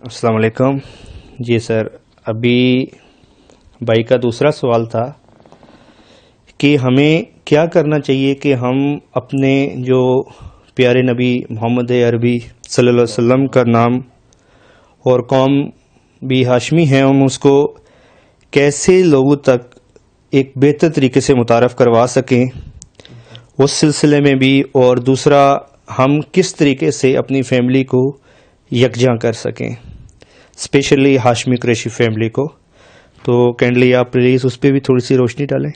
السلام علیکم. جی سر، ابھی بھائی کا دوسرا سوال تھا کہ ہمیں کیا کرنا چاہیے کہ ہم اپنے جو پیارے نبی محمد عربی صلی اللہ علیہ وسلم کا نام اور قوم بھی ہاشمی ہیں، ہم اس کو کیسے لوگوں تک ایک بہتر طریقے سے متعارف کروا سکیں اس سلسلے میں بھی، اور دوسرا ہم کس طریقے سے اپنی فیملی کو یکجاں کر سکیں، اسپیشلی ہاشمی قریشی فیملی کو. تو کینڈلی آپ پلیز اس پہ بھی تھوڑی سی روشنی ڈالیں.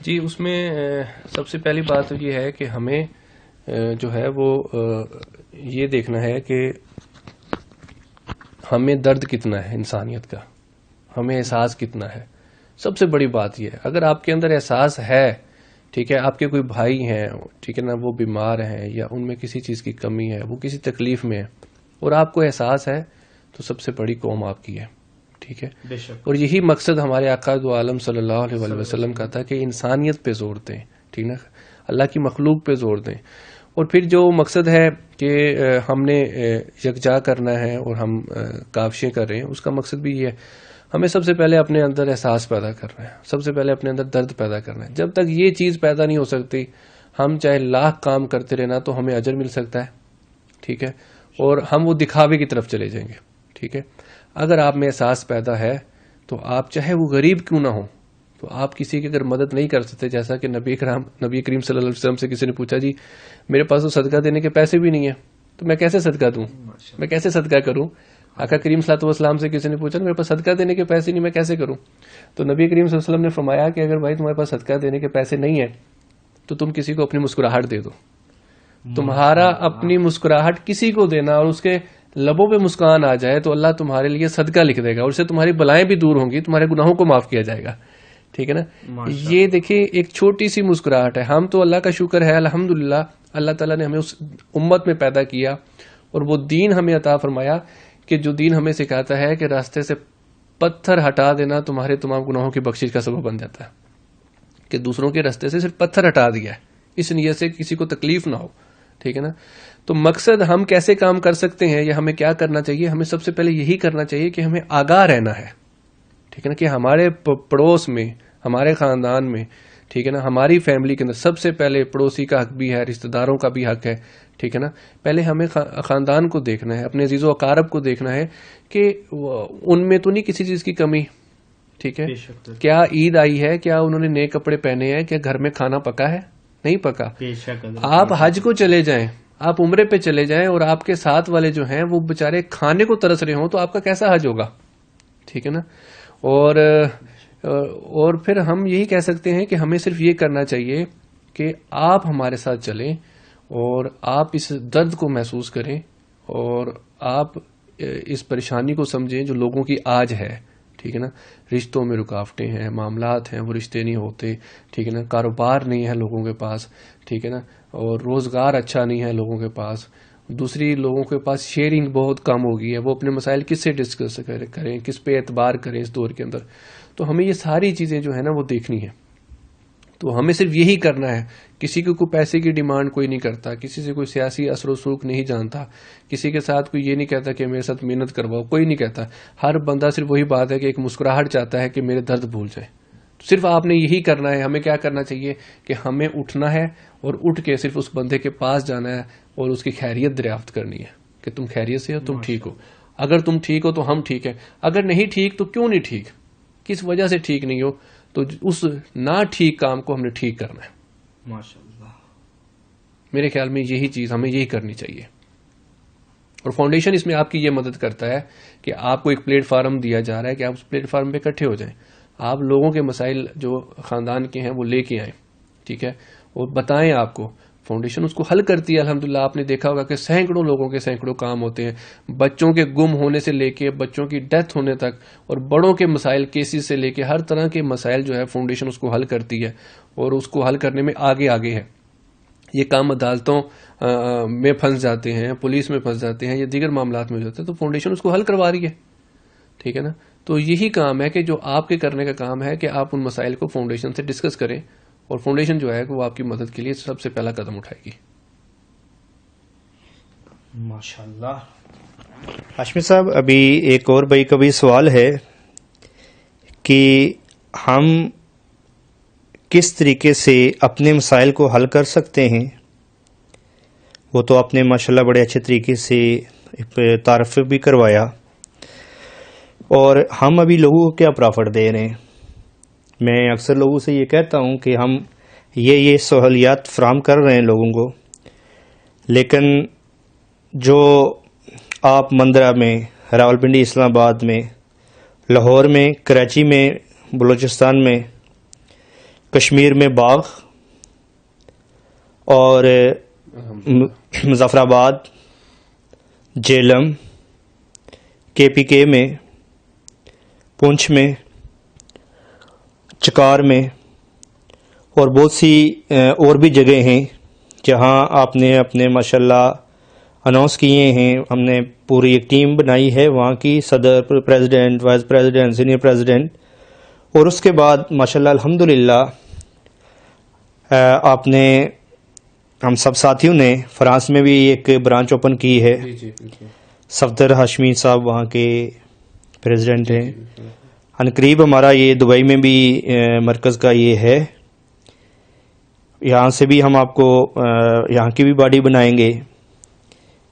جی، اس میں سب سے پہلی بات یہ ہے کہ ہمیں جو ہے وہ یہ دیکھنا ہے کہ ہمیں درد کتنا ہے انسانیت کا، ہمیں احساس کتنا ہے. سب سے بڑی بات یہ ہے، اگر آپ کے اندر احساس ہے، ٹھیک ہے، آپ کے کوئی بھائی ہیں، ٹھیک ہے نا، وہ بیمار ہیں یا ان میں کسی چیز کی کمی ہے، وہ کسی تکلیف میں ہے اور آپ کو احساس ہے، تو سب سے بڑی قوم آپ کی ہے. ٹھیک ہے، اور یہی مقصد ہمارے آقا دو عالم صلی اللہ علیہ وسلم کا تھا کہ انسانیت پہ زور دیں، ٹھیک نا، اللہ کی مخلوق پہ زور دیں. اور پھر جو مقصد ہے کہ ہم نے یکجا کرنا ہے اور ہم کاوشیں کر رہے ہیں، اس کا مقصد بھی یہ ہے، ہمیں سب سے پہلے اپنے اندر احساس پیدا کرنا ہے، سب سے پہلے اپنے اندر درد پیدا کرنا ہے. جب تک یہ چیز پیدا نہیں ہو سکتی، ہم چاہے لاکھ کام کرتے رہنا تو ہمیں اجر مل سکتا ہے، ٹھیک ہے، اور ہم وہ دکھاوے کی طرف چلے جائیں گے. ٹھیک ہے، اگر آپ میں احساس پیدا ہے تو آپ چاہے وہ غریب کیوں نہ ہو، تو آپ کسی کی اگر مدد نہیں کر سکتے، جیسا کہ نبی کریم صلی اللہ علیہ وسلم سے کسی نے پوچھا، جی میرے پاس تو صدقہ دینے کے پیسے بھی نہیں ہیں، تو میں کیسے صدقہ دوں، میں کیسے صدقہ کروں. آقا کریم صلی اللہ علیہ وسلم سے کسی نے پوچھا، میرے پاس صدقہ دینے کے پیسے نہیں، میں کیسے کروں. تو نبی کریم صلی اللہ علیہ وسلم نے فرمایا کہ اگر بھائی تمہارے پاس صدقہ دینے کے پیسے نہیں ہیں تو تم کسی کو اپنی مسکراہٹ دے دو. تمہارا اپنی مسکراہٹ کسی کو دینا اور اس کے لبوں پہ مسکان آ جائے تو اللہ تمہارے لیے صدقہ لکھ دے گا، اور اس سے تمہاری بلائیں بھی دور ہوں گی، تمہارے گناہوں کو معاف کیا جائے گا. ٹھیک ہے نا. یہ دیکھیں ایک چھوٹی سی مسکراہٹ ہے. ہم تو اللہ کا شکر ہے، الحمدللہ اللہ تعالیٰ نے ہمیں اس امت میں پیدا کیا اور وہ دین ہمیں عطا فرمایا کہ جو دین ہمیں سکھاتا ہے کہ راستے سے پتھر ہٹا دینا تمہارے تمام گناہوں کی بخشش کا سبب بن جاتا ہے، کہ دوسروں کے راستے سے صرف پتھر ہٹا دیا ہے اس نیت سے کسی کو تکلیف نہ ہو. ٹھیک ہے نا. تو مقصد ہم کیسے کام کر سکتے ہیں یا ہمیں کیا کرنا چاہیے، ہمیں سب سے پہلے یہی کرنا چاہیے کہ ہمیں آگاہ رہنا ہے. ٹھیک ہے نا، کہ ہمارے پڑوس میں، ہمارے خاندان میں، ٹھیک ہے نا، ہماری فیملی کے اندر سب سے پہلے پڑوسی کا حق بھی ہے، رشتہ داروں کا بھی حق ہے. ٹھیک ہے نا. پہلے ہمیں خاندان کو دیکھنا ہے، اپنے عزیز و اقارب کو دیکھنا ہے کہ ان میں تو نہیں کسی چیز کی کمی. ٹھیک ہے، کیا عید آئی ہے، کیا انہوں نے نئے کپڑے پہنے ہیں، کیا گھر میں کھانا پکا ہے، نہیں پکا. آپ حج کو چلے جائیں، آپ عمرے پہ چلے جائیں اور آپ کے ساتھ والے جو ہیں وہ بےچارے کھانے کو ترس رہے ہوں تو آپ کا کیسا حج ہوگا. ٹھیک ہے نا. اور پھر ہم یہی کہہ سکتے ہیں کہ ہمیں صرف یہ کرنا چاہیے کہ آپ ہمارے ساتھ چلیں اور آپ اس درد کو محسوس کریں اور آپ اس پریشانی کو سمجھیں جو لوگوں کی آج ہے. ٹھیک ہے نا. رشتوں میں رکاوٹیں ہیں، معاملات ہیں، وہ رشتے نہیں ہوتے. ٹھیک ہے نا. کاروبار نہیں ہے لوگوں کے پاس. ٹھیک ہے نا. اور روزگار اچھا نہیں ہے لوگوں کے پاس. دوسری لوگوں کے پاس شیئرنگ بہت کم ہو گئی ہے، وہ اپنے مسائل کس سے ڈسکس کریں، کس پہ اعتبار کریں اس دور کے اندر. تو ہمیں یہ ساری چیزیں جو ہے نا وہ دیکھنی ہے. تو ہمیں صرف یہی کرنا ہے. کسی کو کوئی پیسے کی ڈیمانڈ کوئی نہیں کرتا، کسی سے کوئی سیاسی اثر و سوق نہیں جانتا، کسی کے ساتھ کوئی یہ نہیں کہتا کہ میرے ساتھ محنت کرواؤ، کوئی نہیں کہتا. ہر بندہ صرف وہی بات ہے کہ ایک مسکراہٹ چاہتا ہے کہ میرے درد بھول جائے. صرف آپ نے یہی کرنا ہے. ہمیں کیا کرنا چاہیے کہ ہمیں اٹھنا ہے اور اٹھ کے صرف اس بندے کے پاس جانا ہے اور اس کی خیریت دریافت کرنی ہے کہ تم خیریت سے ہو، تم ٹھیک ہو. اگر تم ٹھیک ہو تو ہم ٹھیک ہیں، اگر نہیں ٹھیک تو کیوں نہیں ٹھیک، کس وجہ سے ٹھیک نہیں ہو، تو اس نہ ٹھیک کام کو ہم نے ٹھیک کرنا ہے. ماشاءاللہ. میرے خیال میں یہی چیز ہمیں یہی کرنی چاہیے. اور فاؤنڈیشن اس میں آپ کی یہ مدد کرتا ہے کہ آپ کو ایک پلیٹ فارم دیا جا رہا ہے کہ آپ اس پلیٹ فارم پہ اکٹھے ہو جائیں. آپ لوگوں کے مسائل جو خاندان کے ہیں وہ لے کے آئیں. ٹھیک ہے. اور بتائیں. آپ کو فاؤنڈیشن اس کو حل کرتی ہے. الحمدللہ آپ نے دیکھا ہوگا کہ سینکڑوں لوگوں کے سینکڑوں کام ہوتے ہیں، بچوں کے گم ہونے سے لے کے بچوں کی ڈیتھ ہونے تک، اور بڑوں کے مسائل کیسز سے لے کے ہر طرح کے مسائل جو ہے فاؤنڈیشن اس کو حل کرتی ہے اور اس کو حل کرنے میں آگے ہے. یہ کام عدالتوں میں پھنس جاتے ہیں، پولیس میں پھنس جاتے ہیں یا دیگر معاملات میں ہو جاتے ہیں تو فاؤنڈیشن اس کو حل کروا رہی ہے. ٹھیک ہے نا. تو یہی کام ہے کہ جو آپ کے کرنے کا کام ہے کہ آپ ان مسائل کو فاؤنڈیشن سے ڈسکس کریں اور فاؤنڈیشن جو ہے وہ آپ کی مدد کے لیے سب سے پہلا قدم اٹھائے گی. ماشاءاللہ. ہاشمی صاحب، ابھی ایک اور بھائی کا بھی سوال ہے کہ ہم کس طریقے سے اپنے مسائل کو حل کر سکتے ہیں. وہ تو آپ نے ماشاءاللہ بڑے اچھے طریقے سے تعارف بھی کروایا، اور ہم ابھی لوگوں کو کیا پرافٹ دے رہے ہیں. میں اکثر لوگوں سے یہ کہتا ہوں کہ ہم یہ سہولیات فراہم کر رہے ہیں لوگوں کو، لیکن جو آپ مندرہ میں، راولپنڈی، اسلام آباد میں، لاہور میں، کراچی میں، بلوچستان میں، کشمیر میں باغ، اور مظفر آباد، جیلم، KPK میں، پونچھ میں، چکار میں، اور بہت سی اور بھی جگہ ہیں جہاں آپ نے اپنے ماشاءاللہ اناؤنس کیے ہیں. ہم نے پوری ایک ٹیم بنائی ہے وہاں کی، صدر، president, vice president, senior president, اور اس کے بعد ماشاءاللہ الحمدللہ آپ نے، ہم سب ساتھیوں نے فرانس میں بھی ایک برانچ اوپن کی ہے. صفدر ہاشمی صاحب وہاں کے پریزیڈنٹ ہیں. ان قریب ہمارا یہ دبئی میں بھی مرکز کا یہ ہے. یہاں سے بھی ہم آپ کو یہاں کی بھی باڈی بنائیں گے.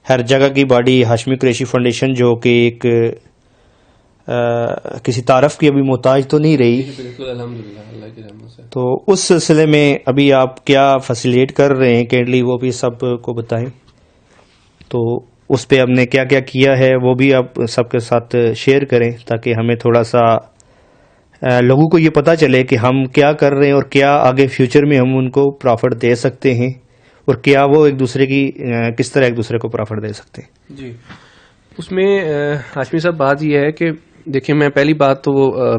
ہر جگہ کی باڈی ہاشمی قریشی فاؤنڈیشن، جو کہ ایک کسی تعارف کی ابھی محتاج تو نہیں رہی. بالکل الحمدللہ، اللہ کی رحمت سے. تو اس سلسلے میں ابھی آپ کیا فیسیلیٹ کر رہے ہیں کینڈلی، وہ بھی سب کو بتائیں. تو اس پہ ہم نے کیا کیا کیا ہے وہ بھی آپ سب کے ساتھ شیئر کریں، تاکہ ہمیں تھوڑا سا لوگوں کو یہ پتہ چلے کہ ہم کیا کر رہے ہیں اور کیا آگے فیوچر میں ہم ان کو پرافٹ دے سکتے ہیں، اور کیا وہ ایک دوسرے کی کس طرح ایک دوسرے کو پرافٹ دے سکتے ہیں. جی، اس میں ہاشمی صاحب بات یہ ہے کہ دیکھیں، میں پہلی بات تو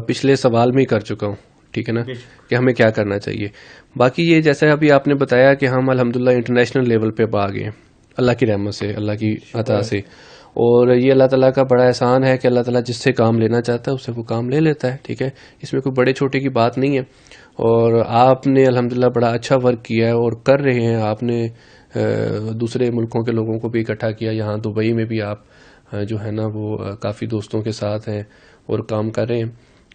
پچھلے سوال میں ہی کر چکا ہوں، ٹھیک ہے نا، کہ ہمیں کیا کرنا چاہیے. باقی یہ جیسے ابھی آپ نے بتایا کہ ہم الحمدللہ انٹرنیشنل لیول پہ آ گئے ہیں، اللہ کی رحمت سے، اللہ کی عطا سے. اور یہ اللہ تعالیٰ کا بڑا احسان ہے کہ اللہ تعالیٰ جس سے کام لینا چاہتا ہے اس سے وہ کام لے لیتا ہے، ٹھیک ہے. اس میں کوئی بڑے چھوٹے کی بات نہیں ہے. اور آپ نے الحمدللہ بڑا اچھا ورک کیا ہے اور کر رہے ہیں. آپ نے دوسرے ملکوں کے لوگوں کو بھی اکٹھا کیا. یہاں دبئی میں بھی آپ جو ہے نا وہ کافی دوستوں کے ساتھ ہیں اور کام کر رہے ہیں.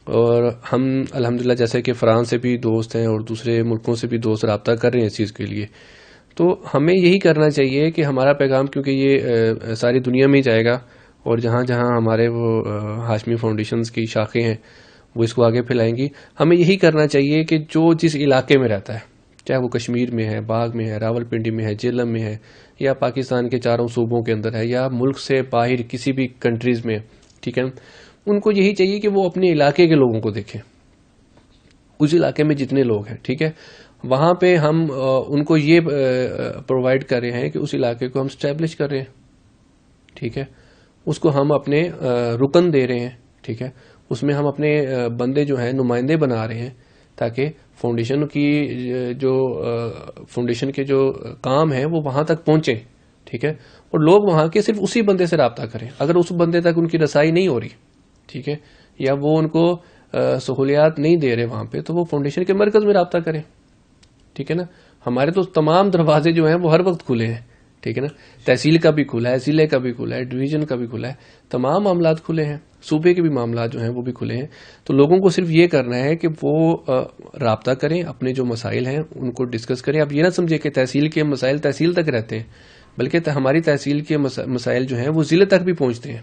اور ہم الحمدللہ جیسے کہ فرانس سے بھی دوست ہیں اور دوسرے ملکوں سے بھی دوست رابطہ کر رہے ہیں اس چیز کے لیے. تو ہمیں یہی کرنا چاہیے کہ ہمارا پیغام، کیونکہ یہ ساری دنیا میں ہی جائے گا، اور جہاں جہاں ہمارے وہ ہاشمی فاؤنڈیشنز کی شاخیں ہیں وہ اس کو آگے پھیلائیں گی. ہمیں یہی کرنا چاہیے کہ جو جس علاقے میں رہتا ہے، چاہے وہ کشمیر میں ہے، باغ میں ہے، راولپنڈی میں ہے، جیلم میں ہے، یا پاکستان کے چاروں صوبوں کے اندر ہے، یا ملک سے باہر کسی بھی کنٹریز میں، ٹھیک ہے، ان کو یہی چاہیے کہ وہ اپنے علاقے کے لوگوں کو دیکھیں. اس علاقے میں جتنے لوگ ہیں، ٹھیک ہے، وہاں پہ ہم ان کو یہ پرووائڈ کر رہے ہیں کہ اس علاقے کو ہم اسٹیبلش کر رہے ہیں، ٹھیک ہے. اس کو ہم اپنے رکن دے رہے ہیں، ٹھیک ہے. اس میں ہم اپنے بندے جو ہیں نمائندے بنا رہے ہیں، تاکہ فاؤنڈیشن کے جو کام ہیں وہ وہاں تک پہنچیں، ٹھیک ہے. اور لوگ وہاں کے صرف اسی بندے سے رابطہ کریں. اگر اس بندے تک ان کی رسائی نہیں ہو رہی، ٹھیک ہے، یا وہ ان کو سہولیات نہیں دے رہے وہاں پہ، تو وہ فاؤنڈیشن کے مرکز میں رابطہ کریں، ٹھیک ہے نا. ہمارے تو تمام دروازے جو ہیں وہ ہر وقت کھلے ہیں، ٹھیک ہے نا. تحصیل کا بھی کھلا ہے، ضلع کا بھی کھلا ہے، ڈویژن کا بھی کھلا ہے، تمام معاملات کھلے ہیں. صوبے کے بھی معاملات جو ہیں وہ بھی کھلے ہیں. تو لوگوں کو صرف یہ کرنا ہے کہ وہ رابطہ کریں، اپنے جو مسائل ہیں ان کو ڈسکس کریں. آپ یہ نہ سمجھے کہ تحصیل کے مسائل تحصیل تک رہتے ہیں، بلکہ ہماری تحصیل کے مسائل جو ہیں وہ ضلع تک بھی پہنچتے ہیں،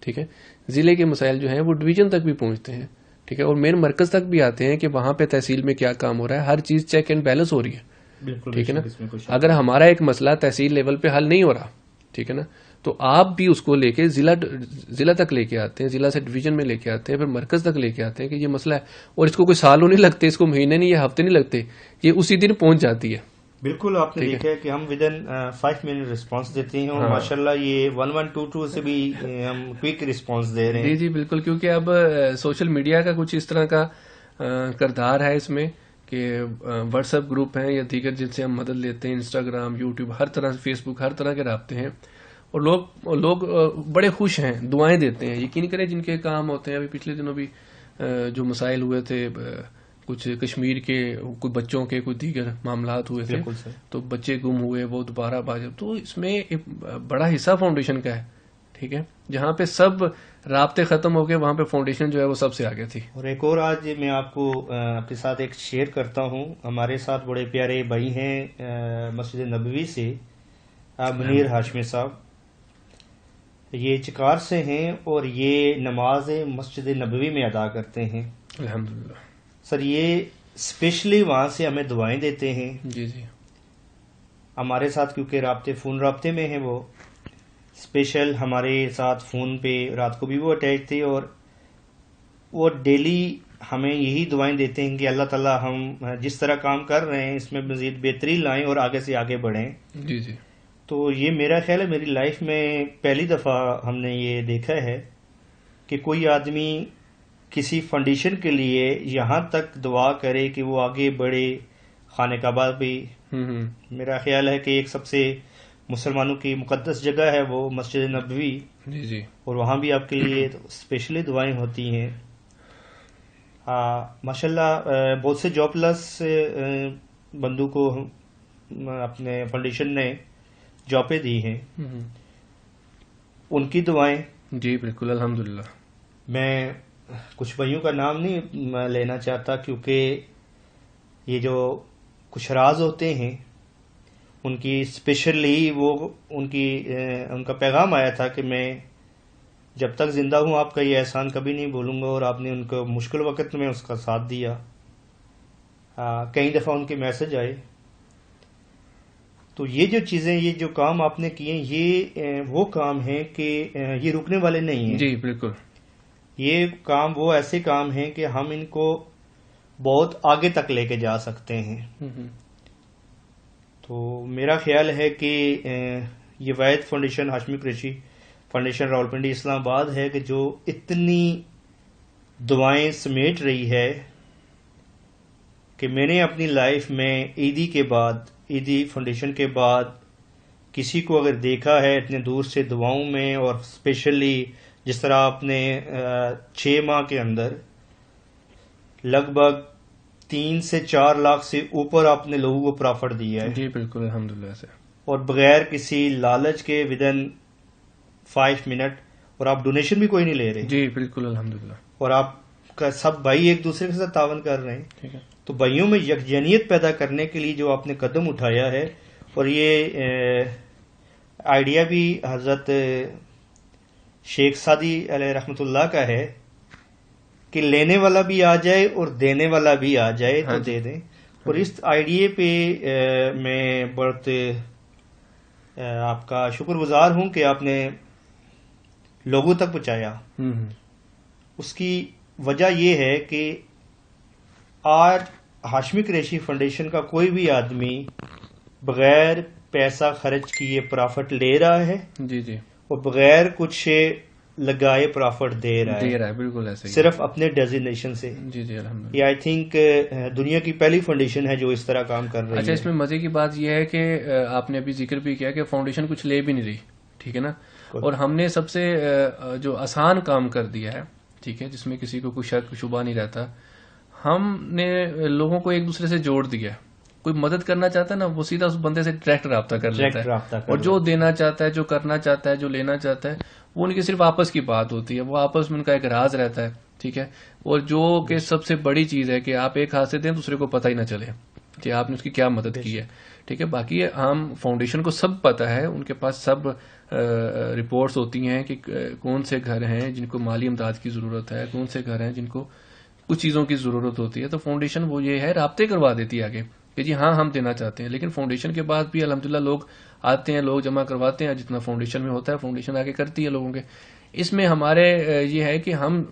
ٹھیک ہے. ضلع کے مسائل جو ہیں وہ ڈویژن تک بھی پہنچتے ہیں، ٹھیک ہے. اور مین مرکز تک بھی آتے ہیں کہ وہاں پہ تحصیل میں کیا کام ہو رہا ہے. ہر چیز چیک اینڈ بیلنس ہو رہی ہے، ٹھیک ہے نا. اگر ہمارا ایک مسئلہ تحصیل لیول پہ حل نہیں ہو رہا، ٹھیک ہے نا، تو آپ بھی اس کو لے کے ضلع تک لے کے آتے ہیں، ضلع سے ڈویژن میں لے کے آتے ہیں، پھر مرکز تک لے کے آتے ہیں کہ یہ مسئلہ ہے. اور اس کو کوئی سالوں نہیں لگتے، اس کو مہینے نہیں یا ہفتے نہیں لگتے، یہ اسی دن پہنچ جاتی ہے. بالکل آپ نے دیکھا ہے کہ ہم ودن 5 منٹ رسپانس دیتے ہیں، اور ماشاءاللہ یہ 1122 سے بھی ہم کوئک رسپانس دے رہے ہیں. جی بالکل، کیونکہ اب سوشل میڈیا کا کچھ اس طرح کا کردار ہے اس میں کہ واٹس ایپ گروپ ہیں یا دیگر جن سے ہم مدد لیتے ہیں، انسٹاگرام، یوٹیوب، ہر طرح، فیس بک، ہر طرح کے رابطے ہیں. اور لوگ بڑے خوش ہیں، دعائیں دیتے ہیں. یقین کریں جن کے کام ہوتے ہیں، ابھی پچھلے دنوں بھی جو مسائل ہوئے تھے، کچھ کشمیر کے کوئی بچوں کے کوئی دیگر معاملات ہوئے تھے، تو بچے گم ہوئے، وہ دوبارہ باجب، تو اس میں ایک بڑا حصہ فاؤنڈیشن کا ہے، ٹھیک ہے. جہاں پہ سب رابطے ختم ہو گئے وہاں پہ فاؤنڈیشن جو ہے وہ سب سے آگے تھی. اور ایک اور آج میں آپ کو آپ کے ساتھ ایک شیئر کرتا ہوں. ہمارے ساتھ بڑے پیارے بھائی ہیں مسجد نبوی سے، منیر ہاشمی صاحب. یہ چکار سے ہیں اور یہ نماز مسجد نبوی میں ادا کرتے ہیں. الحمدللہ. سر یہ اسپیشلی وہاں سے ہمیں دعائیں دیتے ہیں. جی جی. ہمارے ساتھ کیونکہ فون رابطے میں ہیں، وہ اسپیشل ہمارے ساتھ فون پہ رات کو بھی وہ اٹیچ تھے، اور وہ ڈیلی ہمیں یہی دعائیں دیتے ہیں کہ اللہ تعالیٰ ہم جس طرح کام کر رہے ہیں اس میں مزید بہتری لائیں اور آگے سے آگے بڑھیں. جی جی. تو یہ میرا خیال ہے میری لائف میں پہلی دفعہ ہم نے یہ دیکھا ہے کہ کوئی آدمی کسی فاؤنڈیشن کے لیے یہاں تک دعا کرے کہ وہ آگے بڑھے. خانہ کعبہ بھی میرا خیال ہے کہ ایک سب سے مسلمانوں کی مقدس جگہ ہے وہ مسجد نبوی. جی جی. اور وہاں بھی آپ کے لیے اسپیشلی دعائیں ہوتی ہیں. ماشاءاللہ بہت سے جاب لیس بندوں کو اپنے فاؤنڈیشن نے جابیں دی ہیں، ان کی دعائیں. جی بالکل الحمدللہ. میں کچھ بھائیوں کا نام نہیں لینا چاہتا کیونکہ یہ جو کچھ راز ہوتے ہیں ان کی اسپیشلی وہ ان کا پیغام آیا تھا کہ میں جب تک زندہ ہوں آپ کا یہ احسان کبھی نہیں بھولوں گا، اور آپ نے ان کو مشکل وقت میں اس کا ساتھ دیا. کئی دفعہ ان کے میسج آئے. تو یہ جو چیزیں، یہ جو کام آپ نے کیے، یہ وہ کام ہیں کہ یہ رکنے والے نہیں ہیں. جی بالکل. یہ کام وہ ایسے کام ہیں کہ ہم ان کو بہت آگے تک لے کے جا سکتے ہیں. تو میرا خیال ہے کہ یہ واحد فاؤنڈیشن ہاشمی قریشی فاؤنڈیشن راولپنڈی اسلام آباد ہے کہ جو اتنی دعائیں سمیٹ رہی ہے کہ میں نے اپنی لائف میں عیدی فاؤنڈیشن کے بعد کسی کو اگر دیکھا ہے اتنے دور سے دعاؤں میں، اور اسپیشلی جس طرح آپ نے 6 ماہ کے اندر لگ بھگ 3 سے 4 لاکھ سے اوپر آپ نے لوگوں کو پرافٹ دیا ہے. جی بالکل الحمدللہ سے. اور بغیر کسی لالچ کے ودن 5 منٹ، اور آپ ڈونیشن بھی کوئی نہیں لے رہے. جی بالکل الحمدللہ. اور آپ کا سب بھائی ایک دوسرے کے ساتھ تعاون کر رہے ہیں. ٹھیک ہے. تو بھائیوں میں یکجانیت پیدا کرنے کے لیے جو آپ نے قدم اٹھایا ہے، اور یہ آئیڈیا بھی حضرت شیخ سعدی علیہ رحمۃ اللہ کا ہے کہ لینے والا بھی آ جائے اور دینے والا بھی آ جائے تو دے دیں. اور اس آئیڈیا پہ میں بہت آپ کا شکر گزار ہوں کہ آپ نے لوگوں تک پہنچایا. اس کی وجہ یہ ہے کہ آج ہاشمی قریشی فاؤنڈیشن کا کوئی بھی آدمی بغیر پیسہ خرچ کیے پرافٹ لے رہا ہے. جی جی. اور بغیر کچھ لگائے پرافٹ دے رہا ہے. بالکل ایسے صرف اپنے ڈیزینیشن سے. جی جی الحمدللہ. یہ آئی تھنک دنیا کی پہلی فاؤنڈیشن ہے جو اس طرح کام کر رہی ہے. اچھا، اس میں مزے کی بات یہ ہے کہ آپ نے ابھی ذکر بھی کیا کہ فاؤنڈیشن کچھ لے بھی نہیں رہی. ٹھیک ہے نا. اور ہم نے سب سے جو آسان کام کر دیا ہے، ٹھیک ہے، جس میں کسی کو کوئی شک شبہ نہیں رہتا، ہم نے لوگوں کو ایک دوسرے سے جوڑ دیا. کوئی مدد کرنا چاہتا ہے نا، وہ سیدھا اس بندے سے ڈائریکٹ رابطہ کر لیتا ہے، اور جو دینا چاہتا ہے، جو کرنا چاہتا ہے، جو لینا چاہتا ہے، وہ ان کی صرف آپس کی بات ہوتی ہے. وہ آپس میں ان کا ایک راز رہتا ہے. ٹھیک ہے. اور جو کہ سب سے بڑی چیز ہے کہ آپ ایک ہاتھ سے دیں دوسرے کو پتہ ہی نہ چلے کہ آپ نے اس کی کیا مدد کی ہے. ٹھیک ہے. باقی ہم فاؤنڈیشن کو سب پتہ ہے، ان کے پاس سب رپورٹس ہوتی ہیں کہ کون سے گھر ہیں جن کو مالی امداد کی ضرورت ہے، کون سے گھر ہیں جن کو کچھ چیزوں کی ضرورت ہوتی ہے. تو فاؤنڈیشن وہ یہ ہے رابطے کروا دیتی ہے آگے کہ جی ہاں ہم دینا چاہتے ہیں. لیکن فاؤنڈیشن کے بعد بھی الحمدللہ لوگ آتے ہیں، لوگ جمع کرواتے ہیں. جتنا فاؤنڈیشن میں ہوتا ہے فاؤنڈیشن آگے کرتی ہے لوگوں کے. اس میں ہمارے یہ ہے کہ ہم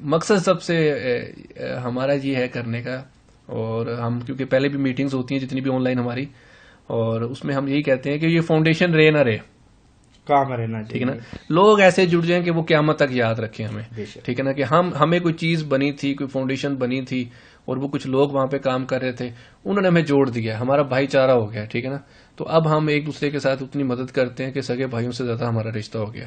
مقصد سب سے ہمارا یہ ہے کرنے کا، اور ہم کیونکہ پہلے بھی میٹنگز ہوتی ہیں جتنی بھی آن لائن ہماری، اور اس میں ہم یہی کہتے ہیں کہ یہ فاؤنڈیشن رہے نہ رہے، کام رہنا ٹھیک ہے نا. لوگ ایسے جڑ جائیں کہ وہ قیامت تک یاد رکھیں ہمیں. ٹھیک ہے نا. کہ ہمیں کوئی چیز بنی تھی، کوئی فاؤنڈیشن بنی تھی، اور وہ کچھ لوگ وہاں پہ کام کر رہے تھے، انہوں نے ہمیں جوڑ دیا، ہمارا بھائی چارہ ہو گیا. ٹھیک ہے نا. تو اب ہم ایک دوسرے کے ساتھ اتنی مدد کرتے ہیں کہ سگے بھائیوں سے زیادہ ہمارا رشتہ ہو گیا.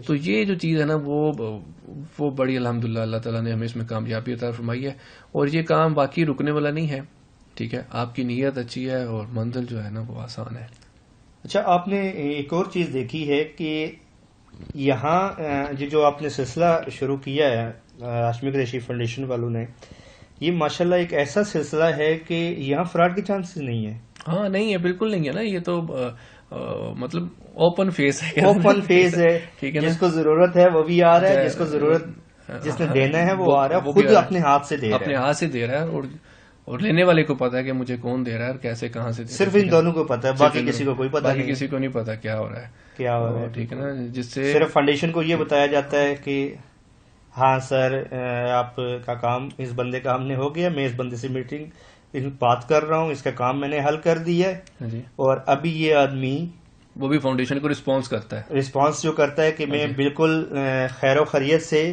تو یہ جو چیز ہے نا وہ بڑی الحمدللہ اللہ تعالیٰ نے ہمیں اس میں کامیابی عطا فرمائی ہے. اور یہ کام باقی رکنے والا نہیں ہے. ٹھیک ہے. آپ کی نیت اچھی ہے اور منزل جو ہے نا وہ آسان ہے. اچھا، آپ نے ایک اور چیز دیکھی ہے کہ یہاں جو آپ نے سلسلہ شروع کیا ہے ہاشمی قریشی فاؤنڈیشن والوں نے، یہ ماشاءاللہ ایک ایسا سلسلہ ہے کہ یہاں فراڈ کے چانسز نہیں ہے. ہاں نہیں ہے، بالکل نہیں ہے نا. یہ تو مطلب اوپن فیس ہے، اوپن فیس ہے. ٹھیک ہے نا. جس کو ضرورت ہے وہ بھی آ رہا ہے، جس کو ضرورت جس نے دینا ہے وہ آ رہا ہے، خود اپنے ہاتھ سے دے رہا ہے. اپنے ہاتھ سے دے رہا ہے، اور لینے والے کو پتا ہے کہ مجھے کون دے رہا ہے اور کیسے کہاں سے دے رہا ہے. صرف ان دونوں کو پتا ہے، باقی کسی کو کوئی پتا نہیں. کسی کو نہیں پتا کیا ہو رہا ہے، کیا ہو رہا ہے. ٹھیک ہے نا. جس سے صرف فاؤنڈیشن کو یہ بتایا جاتا ہے کہ ہاں سر آپ کا کام اس بندے کا ہم نے ہو گیا، میں اس بندے سے میٹنگ بات کر رہا ہوں، اس کا کام میں نے حل کر دیا ہے. جی. اور ابھی یہ آدمی وہ بھی فاؤنڈیشن کو رسپانس کرتا ہے، رسپانس جو کرتا ہے کہ میں بالکل خیر و خیریت سے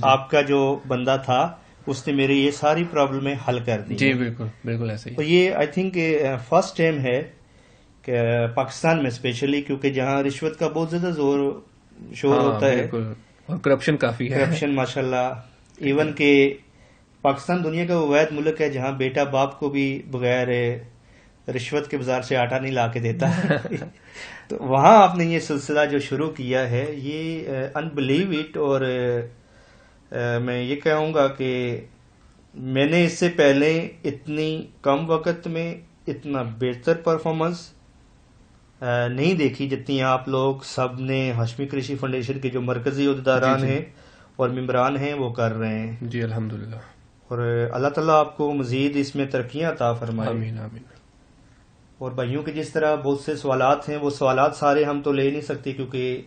آپ کا جو بندہ تھا اس نے میری یہ ساری پرابلمیں حل کر دی. جی بالکل بالکل ایسے تو ہی. یہ آئی تھنک فرسٹ ٹائم ہے کہ پاکستان میں اسپیشلی، کیونکہ جہاں رشوت کا بہت زیادہ زور شور ہوتا ہے، بالکل، اور کرپشن کافی ہے. کرپشن ماشاءاللہ. ایون کہ پاکستان دنیا کا وہ واحد ملک ہے جہاں بیٹا باپ کو بھی بغیر رشوت کے بازار سے آٹا نہیں لا کے دیتا. تو وہاں آپ نے یہ سلسلہ جو شروع کیا ہے، یہ انبلیو اٹ. اور میں یہ کہوں گا کہ میں نے اس سے پہلے اتنی کم وقت میں اتنا بہتر پرفارمنس نہیں دیکھی جتنی آپ لوگ سب نے ہاشمی قریشی فاؤنڈیشن کے جو مرکزی عہدیداران ہیں اور ممبران ہیں وہ کر رہے ہیں. جی الحمدللہ. اور اللہ تعالیٰ آپ کو مزید اس میں ترقیاں عطا فرمائے. آمین آمین. اور بھائیوں کے جس طرح بہت سے سوالات ہیں، وہ سوالات سارے ہم تو لے نہیں سکتے کیونکہ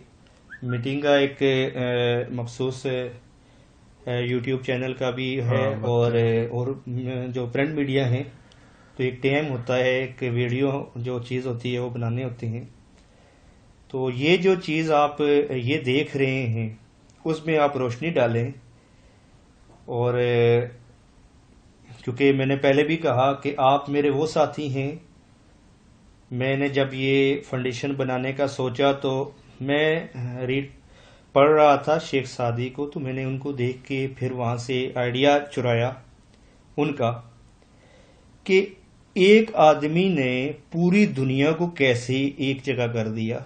میٹنگ کا ایک مخصوص یوٹیوب چینل کا بھی ہے اور جو پرنٹ میڈیا ہیں تو ایک ٹائم ہوتا ہے کہ ویڈیو جو چیز ہوتی ہے وہ بنانے ہوتے ہیں. تو یہ جو چیز آپ یہ دیکھ رہے ہیں اس میں آپ روشنی ڈالیں. اور کیونکہ میں نے پہلے بھی کہا کہ آپ میرے وہ ساتھی ہیں، میں نے جب یہ فاؤنڈیشن بنانے کا سوچا تو میں پڑھ رہا تھا شیخ سعدی کو، تو میں نے ان کو دیکھ کے پھر وہاں سے آئیڈیا چرایا ان کا کہ ایک آدمی نے پوری دنیا کو کیسے ایک جگہ کر دیا.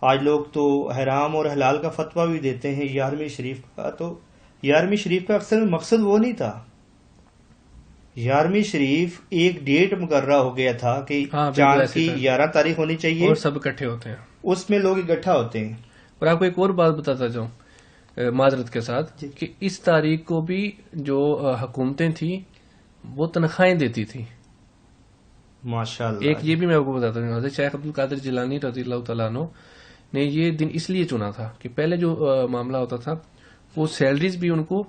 آج لوگ تو حرام اور حلال کا فتویٰ بھی دیتے ہیں 11ویں شریف کا. تو 11ویں شریف کا اکثر مقصد وہ نہیں تھا. 11ویں شریف ایک ڈیٹ مقررہ ہو گیا تھا کہ چاند کی 11 تاریخ ہونی چاہیے اور سب اکٹھے ہوتے ہیں، اس میں لوگ اکٹھا ہوتے ہیں. اور آپ کو ایک اور بات بتاتا جاؤں معذرت کے ساتھ کہ اس تاریخ کو بھی جو حکومتیں تھیں وہ تنخواہیں دیتی تھیں. ماشاءاللہ. ایک یہ بھی میں آپ کو بتاتا ہوں، حضرت شیخ عبد القادر جیلانی رضی اللہ تعالیٰ عنہ نے یہ دن اس لیے چنا تھا کہ پہلے جو معاملہ ہوتا تھا وہ سیلریز بھی ان کو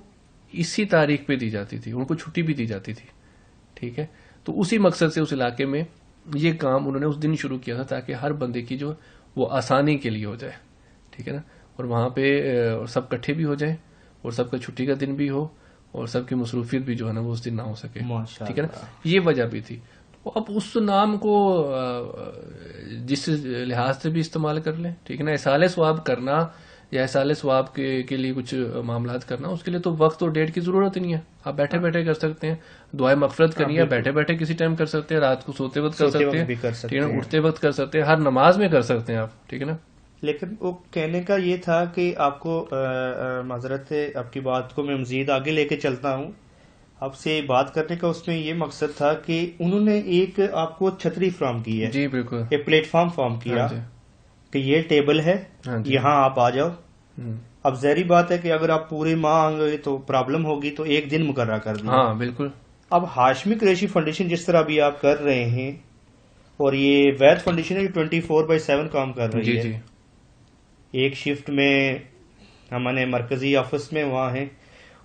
اسی تاریخ پہ دی جاتی تھی، ان کو چھٹی بھی دی جاتی تھی. ٹھیک ہے. تو اسی مقصد سے اس علاقے میں یہ کام انہوں نے اس دن شروع کیا تھا تاکہ ہر بندے کی جو وہ آسانی کے لیے ہو جائے. ٹھیک ہے نا. اور وہاں پہ سب کٹھے بھی ہو جائیں اور سب کا چھٹی کا دن بھی ہو اور سب کی مصروفیت بھی جو ہے نا وہ اس دن نہ ہو سکے. ٹھیک ہے نا. یہ وجہ بھی تھی. اب اس نام کو جس لحاظ سے بھی استعمال کر لیں. ٹھیک ہے نا. احصال ثواب کرنا یا احصال ثواب کے لیے کچھ معاملات کرنا، اس کے لیے تو وقت اور ڈیٹ کی ضرورت نہیں ہے. آپ بیٹھے بیٹھے کر سکتے ہیں. دعائیں مغفرت کرنی ہے بیٹھے بیٹھے کسی ٹائم کر سکتے ہیں، رات کو سوتے وقت کر سکتے ہیں، ٹھیک ہے نا، اٹھتے وقت کر سکتے ہیں، ہر نماز میں کر سکتے ہیں آپ. ٹھیک ہے نا. لیکن وہ کہنے کا یہ تھا کہ آپ کو معذرت ہے، آپ کی بات کو میں مزید آگے لے کے چلتا ہوں. آپ سے بات کرنے کا اس میں یہ مقصد تھا کہ انہوں نے ایک آپ کو چھتری فراہم کی ہے. جی بالکل. ایک پلیٹ فارم فارم کیا کہ یہ ٹیبل ہے، یہاں آپ آ جاؤ. اب ظاہری بات ہے کہ اگر آپ پورے ماہ آئیں گے تو پرابلم ہوگی، تو ایک دن مقررہ کر دیا. ہاں بالکل. اب ہاشمی قریشی فاؤنڈیشن جس طرح بھی آپ کر رہے ہیں، اور یہ وید فاؤنڈیشن ہے 24/7 کام کر رہی ہے. جی. ایک شفٹ میں ہمارے مرکزی آفس میں وہاں ہیں،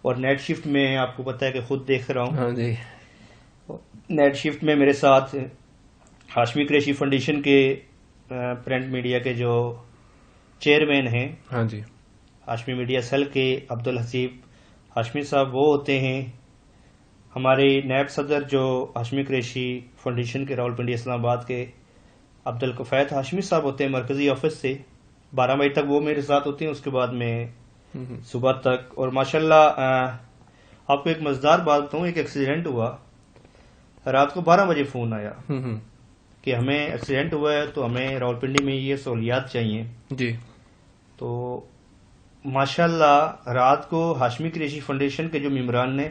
اور نیٹ شفٹ میں آپ کو پتا ہے کہ خود دیکھ رہا ہوں. ہاں جی. نیٹ شفٹ میں میرے ساتھ ہاشمی قریشی فاؤنڈیشن کے پرنٹ میڈیا کے جو چیئرمین ہیں، ہاں جی، ہاشمی میڈیا سیل کے عبدالحسیب ہاشمی صاحب وہ ہوتے ہیں. ہمارے نیب صدر جو ہاشمی قریشی فاؤنڈیشن کے راولپنڈی اسلام آباد کے عبدالکفیت ہاشمی صاحب ہوتے ہیں مرکزی آفس سے. 12 بجے تک وہ میرے ساتھ ہوتے ہیں، اس کے بعد میں صبح تک. اور ماشاءاللہ آپ کو ایک مزیدار بات بتاؤں، ایک ایکسیڈنٹ ہوا، رات کو 12 بجے فون آیا کہ ہمیں ایکسیڈنٹ ہوا ہے تو ہمیں راولپنڈی میں یہ سہولیات چاہیے. جی. تو ماشاءاللہ رات کو ہاشمی قریشی فاؤنڈیشن کے جو ممبران نے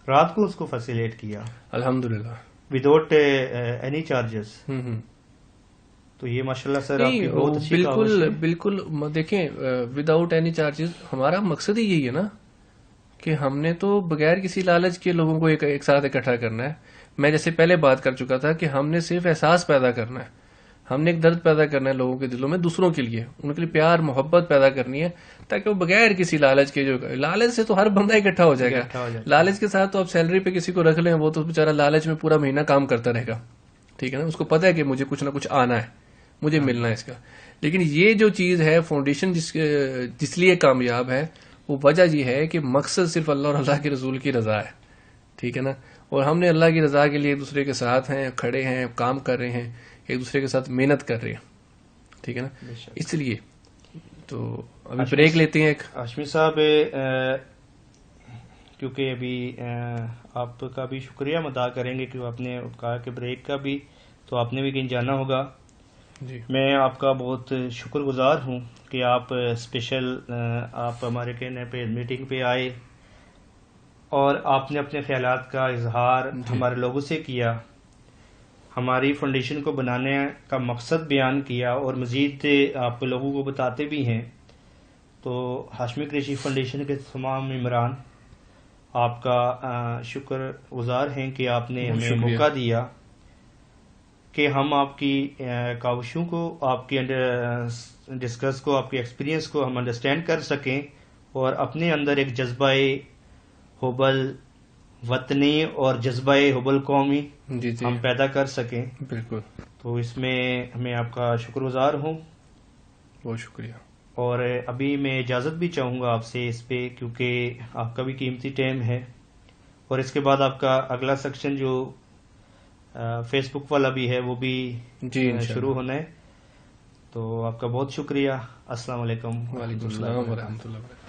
رات کو اس کو فیسیلیٹ کیا الحمدللہ وداؤٹ اینی چارجز. تو یہ ماشاءاللہ سر آپ کی بہت اچھی کاوش ہے. بالکل دیکھیں وداؤٹ اینی چارجز ہمارا مقصد ہی یہی ہے نا کہ ہم نے تو بغیر کسی لالچ کے لوگوں کو ایک ساتھ اکٹھا کرنا ہے. میں جیسے پہلے بات کر چکا تھا کہ ہم نے صرف احساس پیدا کرنا ہے, ہم نے ایک درد پیدا کرنا ہے لوگوں کے دلوں میں, دوسروں کے لیے ان کے لیے پیار محبت پیدا کرنی ہے تاکہ وہ بغیر کسی لالچ کے, جو لالچ سے تو ہر بندہ اکٹھا ہو جائے گا, لالچ کے ساتھ تو آپ سیلری پہ کسی کو رکھ لیں وہ تو بیچارہ لالچ میں پورا مہینہ کام کرتا رہے گا, ٹھیک ہے نا, اس کو پتا ہے کہ مجھے کچھ نہ کچھ آنا ہے, مجھے ملنا ہے اس کا. لیکن یہ جو چیز ہے فاؤنڈیشن جس لیے کامیاب ہے وہ وجہ یہ ہے کہ مقصد صرف اللہ اور اللہ کے رسول کی رضا ہے, ٹھیک ہے نا, اور ہم نے اللہ کی رضا کے لیے ایک دوسرے کے ساتھ ہیں, کھڑے ہیں, کام کر رہے ہیں, ایک دوسرے کے ساتھ محنت کر رہے ہیں, ٹھیک ہے نا. اس لیے تو ابھی بریک لیتے ہیں ایک. ہاشمی صاحب کیونکہ ابھی آپ کا بھی شکریہ ادا کریں گے کہ آپ نے کہا کہ بریک کا بھی تو آپ نے بھی کہیں جانا ہوگا. جی میں آپ کا بہت شکر گزار ہوں کہ آپ اسپیشل آپ ہمارے کہنے پہ میٹنگ پہ آئے اور آپ نے اپنے خیالات کا اظہار ہمارے لوگوں سے کیا, ہماری فاؤنڈیشن کو بنانے کا مقصد بیان کیا اور مزید آپ لوگوں کو بتاتے بھی ہیں. تو ہاشمی قریشی فاؤنڈیشن کے تمام ممبران آپ کا شکر گزار ہیں کہ آپ نے ہمیں موقع دیا کہ ہم آپ کی کاوشوں کو, آپ کی ڈسکس کو, آپ کے ایکسپیرینس کو ہم انڈرسٹینڈ کر سکیں اور اپنے اندر ایک جذبہ حبل وطنی اور جذبہ حبل قومی ہم پیدا کر سکیں. بالکل. تو اس میں میں آپ کا شکر گزار ہوں. بہت شکریہ. اور ابھی میں اجازت بھی چاہوں گا آپ سے اس پہ کیونکہ آپ کا بھی قیمتی ٹائم ہے, اور اس کے بعد آپ کا اگلا سیکشن جو فیس بک والا بھی ہے وہ بھی شروع ہونا ہے. تو آپ کا بہت شکریہ. السلام علیکم. وعلیکم السلام ورحمۃ اللہ وبرکاتہ.